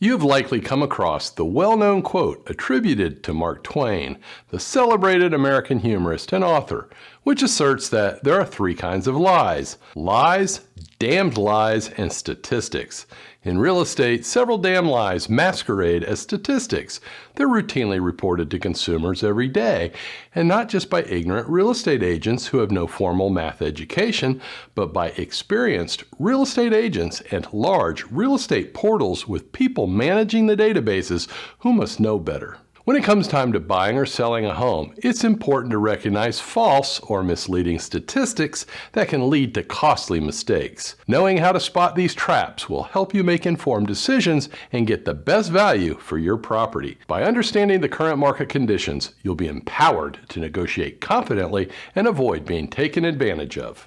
You have likely come across the well-known quote attributed to Mark Twain, the celebrated American humorist and author, which asserts that there are three kinds of lies: lies, damned lies, and statistics. In real estate, several damn lies masquerade as statistics. They're routinely reported to consumers every day, and not just by ignorant real estate agents who have no formal math education, but by experienced real estate agents and large real estate portals with people managing the databases who must know better. When it comes time to buying or selling a home, it's important to recognize false or misleading statistics that can lead to costly mistakes. Knowing how to spot these traps will help you make informed decisions and get the best value for your property. By understanding the current market conditions, you'll be empowered to negotiate confidently and avoid being taken advantage of.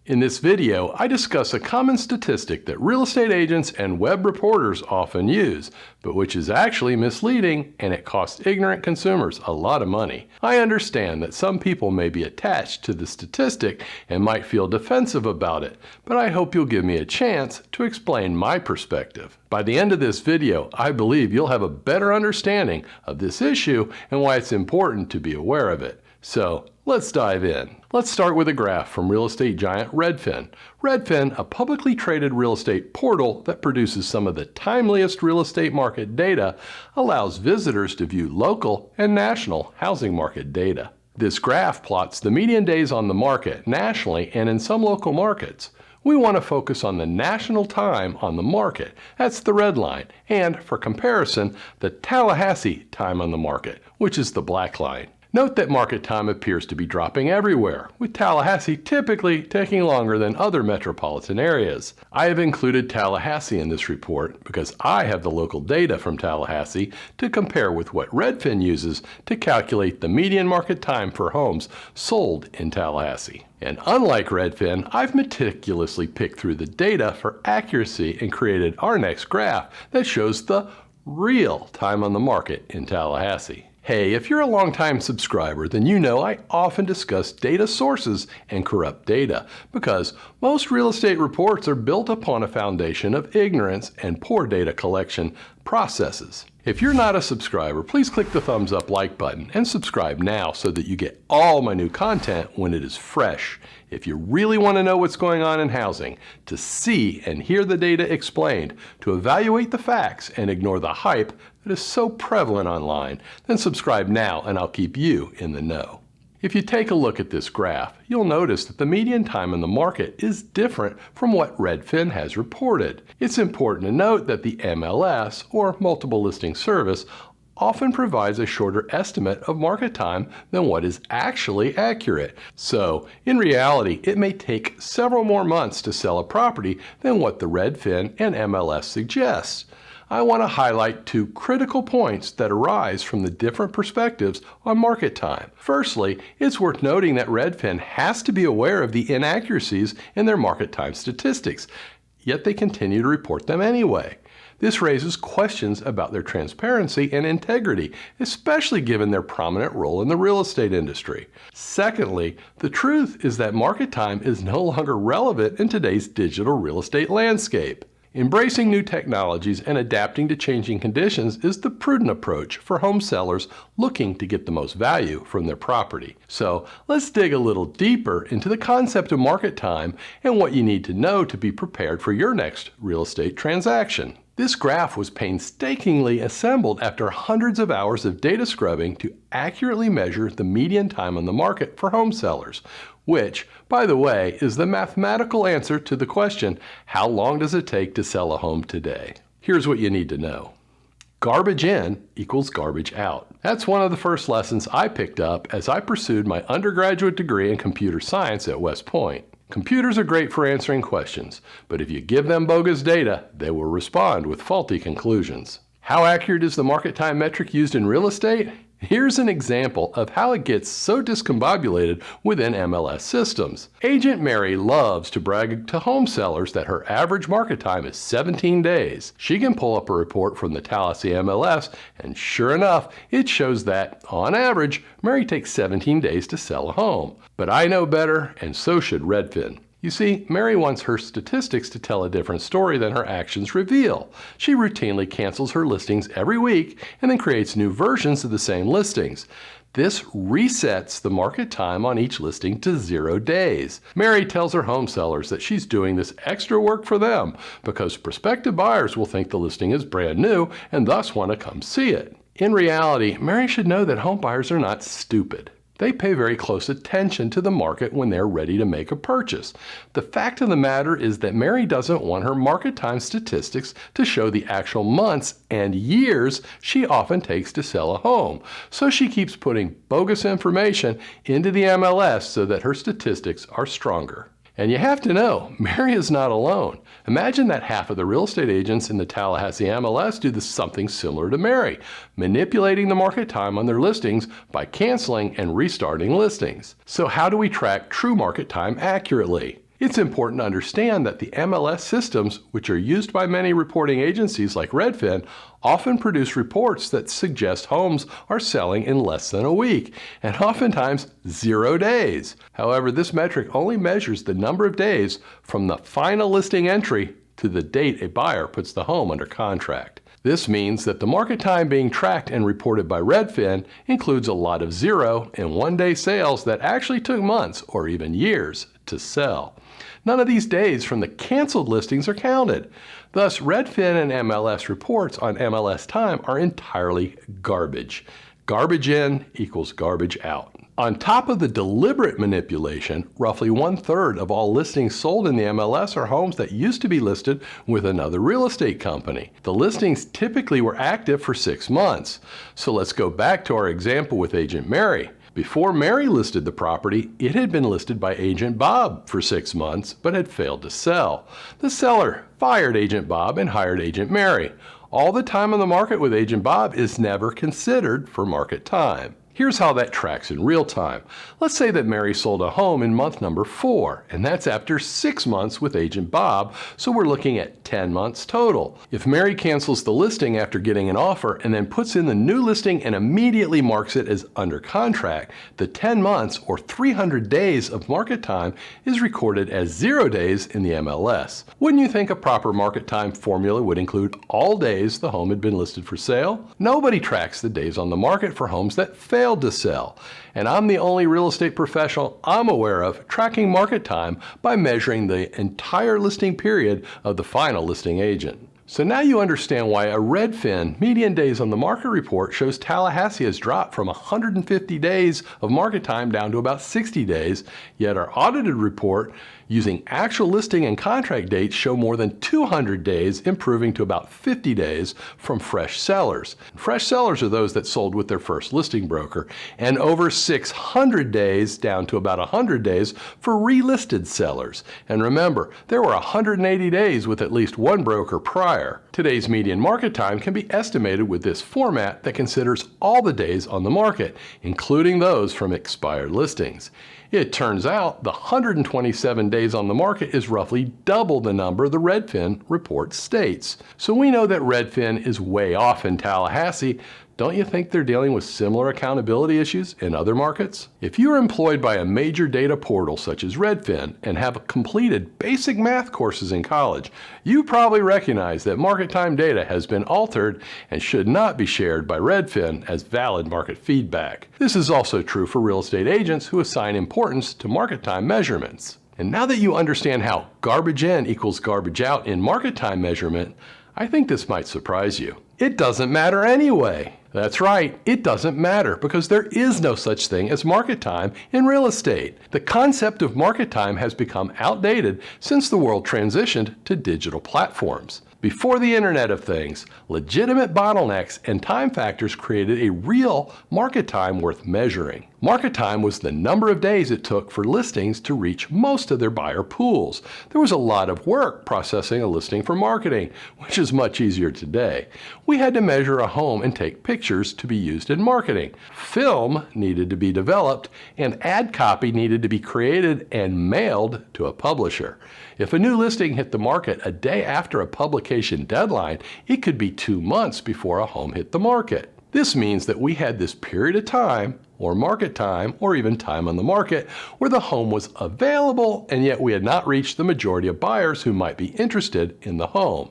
In this video, I discuss a common statistic that real estate agents and web reporters often use, but which is actually misleading, and it costs ignorant consumers a lot of money. I understand that some people may be attached to the statistic and might feel defensive about it, but I hope you'll give me a chance to explain my perspective. By the end of this video, I believe you'll have a better understanding of this issue and why it's important to be aware of it. So, let's dive in. Let's start with a graph from real estate giant Redfin. Redfin, a publicly traded real estate portal that produces some of the timeliest real estate market data, allows visitors to view local and national housing market data. This graph plots the median days on the market nationally and in some local markets. We want to focus on the national time on the market, that's the red line, and for comparison, the Tallahassee time on the market, which is the black line. Note that market time appears to be dropping everywhere, with Tallahassee typically taking longer than other metropolitan areas. I have included Tallahassee in this report because I have the local data from Tallahassee to compare with what Redfin uses to calculate the median market time for homes sold in Tallahassee. And unlike Redfin, I've meticulously picked through the data for accuracy and created our next graph that shows the real time on the market in Tallahassee. Hey, if you're a longtime subscriber, then you know I often discuss data sources and corrupt data because most real estate reports are built upon a foundation of ignorance and poor data collection processes. If you're not a subscriber, please click the thumbs up like button and subscribe now so that you get all my new content when it is fresh. If you really want to know what's going on in housing, to see and hear the data explained, to evaluate the facts and ignore the hype that is so prevalent online, then subscribe now and I'll keep you in the know. If you take a look at this graph, you'll notice that the median time in the market is different from what Redfin has reported. It's important to note that the MLS, or Multiple Listing Service, often provides a shorter estimate of market time than what is actually accurate. So, in reality, it may take several more months to sell a property than what the Redfin and MLS suggests. I want to highlight two critical points that arise from the different perspectives on market time. Firstly, it's worth noting that Redfin has to be aware of the inaccuracies in their market time statistics, yet they continue to report them anyway. This raises questions about their transparency and integrity, especially given their prominent role in the real estate industry. Secondly, the truth is that market time is no longer relevant in today's digital real estate landscape. Embracing new technologies and adapting to changing conditions is the prudent approach for home sellers looking to get the most value from their property. So let's dig a little deeper into the concept of market time and what you need to know to be prepared for your next real estate transaction. This graph was painstakingly assembled after hundreds of hours of data scrubbing to accurately measure the median time on the market for home sellers, which, by the way, is the mathematical answer to the question, how long does it take to sell a home today? Here's what you need to know. Garbage in equals garbage out. That's one of the first lessons I picked up as I pursued my undergraduate degree in computer science at West Point. Computers are great for answering questions, but if you give them bogus data, they will respond with faulty conclusions. How accurate is the market time metric used in real estate? Here's an example of how it gets so discombobulated within MLS systems. Agent Mary loves to brag to home sellers that her average market time is 17 days. She can pull up a report from the Tallahassee MLS, and sure enough, it shows that, on average, Mary takes 17 days to sell a home. But I know better, and so should Redfin. You see, Mary wants her statistics to tell a different story than her actions reveal. She routinely cancels her listings every week and then creates new versions of the same listings. This resets the market time on each listing to 0 days. Mary tells her home sellers that she's doing this extra work for them because prospective buyers will think the listing is brand new and thus want to come see it. In reality, Mary should know that home buyers are not stupid. They pay very close attention to the market when they're ready to make a purchase. The fact of the matter is that Mary doesn't want her market time statistics to show the actual months and years she often takes to sell a home. So she keeps putting bogus information into the MLS so that her statistics are stronger. And you have to know, Mary is not alone. Imagine that half of the real estate agents in the Tallahassee MLS do something similar to Mary, manipulating the market time on their listings by canceling and restarting listings. So how do we track true market time accurately? It's important to understand that the MLS systems, which are used by many reporting agencies like Redfin, often produce reports that suggest homes are selling in less than a week, and oftentimes 0 days. However, this metric only measures the number of days from the final listing entry to the date a buyer puts the home under contract. This means that the market time being tracked and reported by Redfin includes a lot of 0 and 1 day sales that actually took months or even years to sell. None of these days from the canceled listings are counted. Thus, Redfin and MLS reports on MLS time are entirely garbage. Garbage in equals garbage out. On top of the deliberate manipulation, roughly 1/3 of all listings sold in the MLS are homes that used to be listed with another real estate company. The listings typically were active for 6 months. So let's go back to our example with Agent Mary. Before Mary listed the property, it had been listed by Agent Bob for 6 months, but had failed to sell. The seller fired Agent Bob and hired Agent Mary. All the time on the market with Agent Bob is never considered for market time. Here's how that tracks in real time. Let's say that Mary sold a home in month number 4, and that's after 6 months with Agent Bob, so we're looking at 10 months total. If Mary cancels the listing after getting an offer and then puts in the new listing and immediately marks it as under contract, the 10 months or 300 days of market time is recorded as 0 days in the MLS. Wouldn't you think a proper market time formula would include all days the home had been listed for sale? Nobody tracks the days on the market for homes that failed to sell, and I'm the only real estate professional I'm aware of tracking market time by measuring the entire listing period of the final listing agent. So now you understand why a Redfin median days on the market report shows Tallahassee has dropped from 150 days of market time down to about 60 days, yet our audited report using actual listing and contract dates show more than 200 days, improving to about 50 days from fresh sellers. Fresh sellers are those that sold with their first listing broker, and over 600 days down to about 100 days for relisted sellers. And remember, there were 180 days with at least one broker prior. Today's median market time can be estimated with this format that considers all the days on the market, including those from expired listings. It turns out the 127 days on the market is roughly double the number the Redfin report states. So we know that Redfin is way off in Tallahassee. Don't you think they're dealing with similar accountability issues in other markets? If you are employed by a major data portal such as Redfin and have completed basic math courses in college, you probably recognize that market time data has been altered and should not be shared by Redfin as valid market feedback. This is also true for real estate agents who assign importance to market time measurements. And now that you understand how garbage in equals garbage out in market time measurement, I think this might surprise you. It doesn't matter anyway. That's right, it doesn't matter because there is no such thing as market time in real estate. The concept of market time has become outdated since the world transitioned to digital platforms. Before the Internet of Things, legitimate bottlenecks and time factors created a real market time worth measuring. Market time was the number of days it took for listings to reach most of their buyer pools. There was a lot of work processing a listing for marketing, which is much easier today. We had to measure a home and take pictures to be used in marketing. Film needed to be developed, and ad copy needed to be created and mailed to a publisher. If a new listing hit the market a day after a publication deadline, it could be 2 months before a home hit the market. This means that we had this period of time or market time, or even time on the market, where the home was available and yet we had not reached the majority of buyers who might be interested in the home.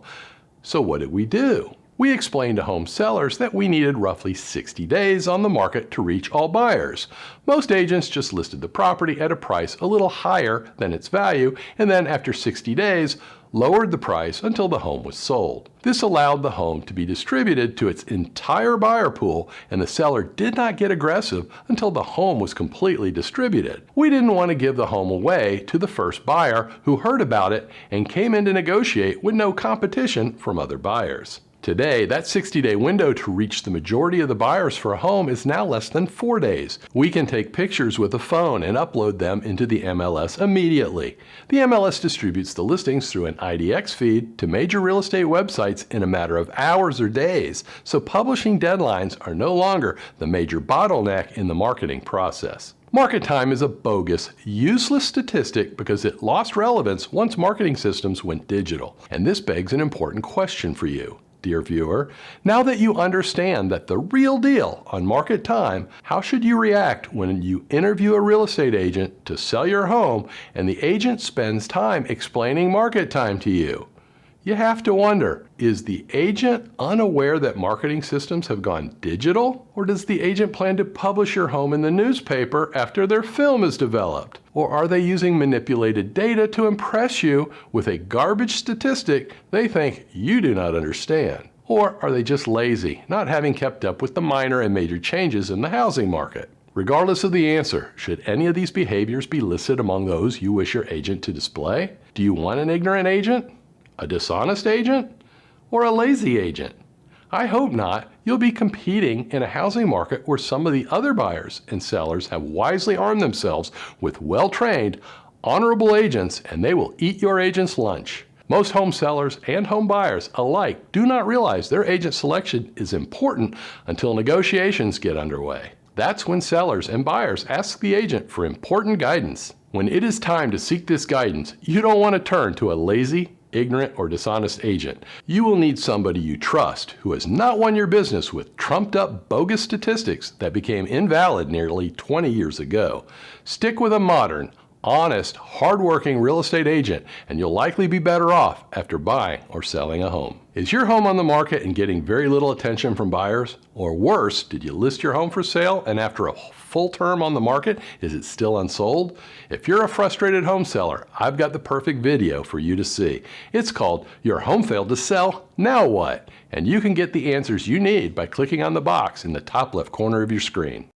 So what did we do? We explained to home sellers that we needed roughly 60 days on the market to reach all buyers. Most agents just listed the property at a price a little higher than its value, and then after 60 days, lowered the price until the home was sold. This allowed the home to be distributed to its entire buyer pool, and the seller did not get aggressive until the home was completely distributed. We didn't want to give the home away to the first buyer who heard about it and came in to negotiate with no competition from other buyers. Today, that 60-day window to reach the majority of the buyers for a home is now less than 4 days. We can take pictures with a phone and upload them into the MLS immediately. The MLS distributes the listings through an IDX feed to major real estate websites in a matter of hours or days, so publishing deadlines are no longer the major bottleneck in the marketing process. Market time is a bogus, useless statistic because it lost relevance once marketing systems went digital. And this begs an important question for you, dear viewer. Now that you understand that the real deal on market time, how should you react when you interview a real estate agent to sell your home and the agent spends time explaining market time to you? You have to wonder, is the agent unaware that marketing systems have gone digital? Or does the agent plan to publish your home in the newspaper after their film is developed? Or are they using manipulated data to impress you with a garbage statistic they think you do not understand? Or are they just lazy, not having kept up with the minor and major changes in the housing market? Regardless of the answer, should any of these behaviors be listed among those you wish your agent to display? Do you want an ignorant agent? A dishonest agent? Or a lazy agent? I hope not. You'll be competing in a housing market where some of the other buyers and sellers have wisely armed themselves with well-trained, honorable agents, and they will eat your agent's lunch. Most home sellers and home buyers alike do not realize their agent selection is important until negotiations get underway. That's when sellers and buyers ask the agent for important guidance. When it is time to seek this guidance, you don't want to turn to a lazy, ignorant, or dishonest agent. You will need somebody you trust who has not won your business with trumped up bogus statistics that became invalid nearly 20 years ago. Stick with a modern, honest, hardworking real estate agent and you'll likely be better off after buying or selling a home. Is your home on the market and getting very little attention from buyers? Or worse, did you list your home for sale and after a full term on the market, is it still unsold? If you're a frustrated home seller, I've got the perfect video for you to see. It's called Your Home Failed to Sell, Now What? And you can get the answers you need by clicking on the box in the top left corner of your screen.